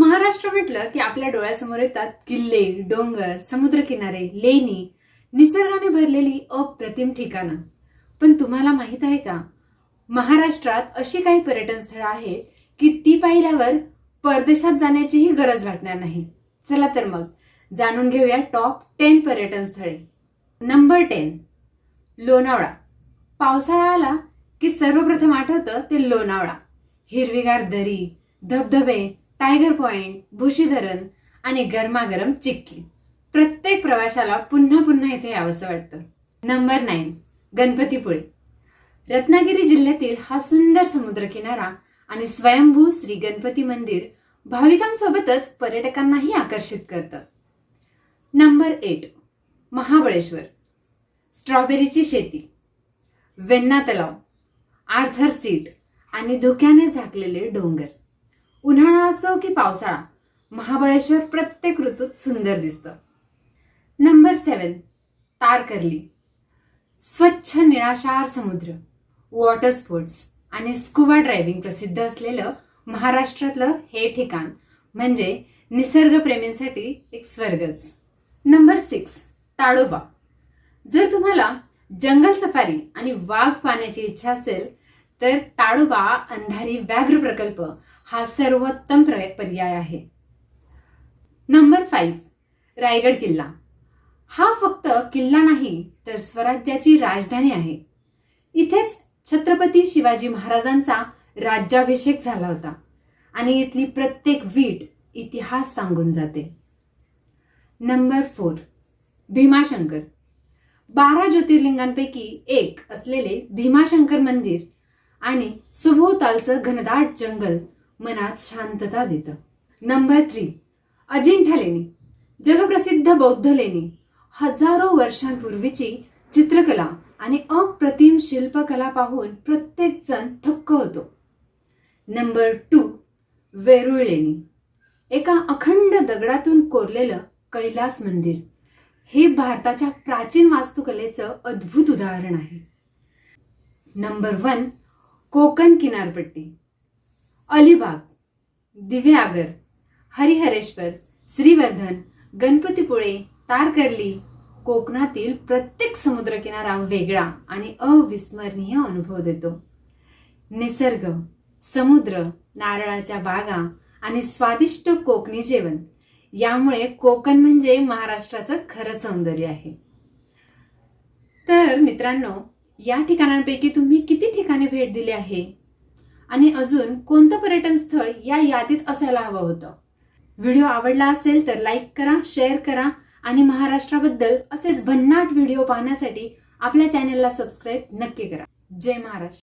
महाराष्ट्र म्हटलं की आपल्या डोळ्यासमोर येतात किल्ले, डोंगर, समुद्रकिनारे, लेणी, निसर्गाने भरलेली अप्रतिम ठिकाणं. पण तुम्हाला माहित आहे का, महाराष्ट्रात अशी काही पर्यटन स्थळं आहेत की ती पाहिल्यावर परदेशात जाण्याचीही गरज वाटणार नाही. चला तर मग जाणून घेऊया टॉप 10 पर्यटन स्थळे. नंबर 10, लोणावळा. पावसाळा आला की सर्वप्रथम आठवतं ते लोणावळा. हिरवीगार दरी, धबधबे, टायगर पॉइंट, भुशी धरण आणि गरमागरम चिक्की. प्रत्येक प्रवाशाला पुन्हा पुन्हा इथे यावंसं वाटतं. नंबर 9, गणपतीपुळे. रत्नागिरी जिल्ह्यातील हा सुंदर समुद्रकिनारा आणि स्वयंभू श्री गणपती मंदिर भाविकांसोबतच पर्यटकांनाही आकर्षित करतं. नंबर 8, महाबळेश्वर. स्ट्रॉबेरीची शेती, वेण्णा तलाव, आर्थर सीट आणि धुक्याने झाकलेले डोंगर. उन्हाळा असो की पावसाळा, महाबळेश्वर प्रत्येक ऋतूत सुंदर दिसतं. नंबर 7, तारकर्ली. स्वच्छ निळाशार समुद्र, वॉटर स्पोर्ट्स आणि स्कुबा ड्रायव्हिंग प्रसिद्ध असलेलं महाराष्ट्रातलं हे ठिकाण म्हणजे निसर्गप्रेमींसाठी एक स्वर्गच. नंबर 6, ताडोबा. जर तुम्हाला जंगल सफारी आणि वाघ पाहण्याची इच्छा असेल तर ताडोबा अंधारी व्याघ्र प्रकल्प हा सर्वोत्तम पर्याय आहे. नंबर 5, रायगड किल्ला. हा फक्त किल्ला नाही तर स्वराज्याची राजधानी आहे. इथेच छत्रपती शिवाजी महाराजांचा राज्याभिषेक झाला होता आणि इथली प्रत्येक वीट इतिहास सांगून जाते. नंबर 4, भीमाशंकर. 12 ज्योतिर्लिंगांपैकी एक असलेले भीमाशंकर मंदिर आणि सभोवतालचं घनदाट जंगल मनात शांतता देतं. नंबर 3, अजिंठा लेणी. जगप्रसिद्ध बौद्ध लेणी. हजारो वर्षांपूर्वीची चित्रकला आणि अप्रतिम शिल्पकला पाहून प्रत्येक जण थक्क होतो. नंबर 2, वेरूळ लेणी. एका अखंड दगडातून कोरलेलं कैलास मंदिर हे भारताच्या प्राचीन वास्तुकलेचं अद्भुत उदाहरण आहे. नंबर 1, कोकण किनारपट्टी. अलिबाग, दिवेआगर, हरिहरेश्वर, श्रीवर्धन, गणपतीपुळे, तारकर्ली. कोकणातील प्रत्येक समुद्रकिनारा वेगळा आणि अविस्मरणीय अनुभव देतो. निसर्ग, समुद्र, नारळाच्या बागा आणि स्वादिष्ट कोकणी जेवण यामुळे कोकण म्हणजे महाराष्ट्राचं खरं सौंदर्य आहे. तर मित्रांनो, या ठिकाणांपैकी तुम्ही किती ठिकाणी भेट दिली आहे आणि अजून कोणतं पर्यटन स्थळ या यादीत असायला हवं होतं? व्हिडिओ आवडला असेल तर लाईक करा, शेअर करा आणि महाराष्ट्राबद्दल असेच भन्नाट व्हिडिओ पाहण्यासाठी आपल्या चॅनेलला सबस्क्राईब नक्की करा. जय महाराष्ट्र.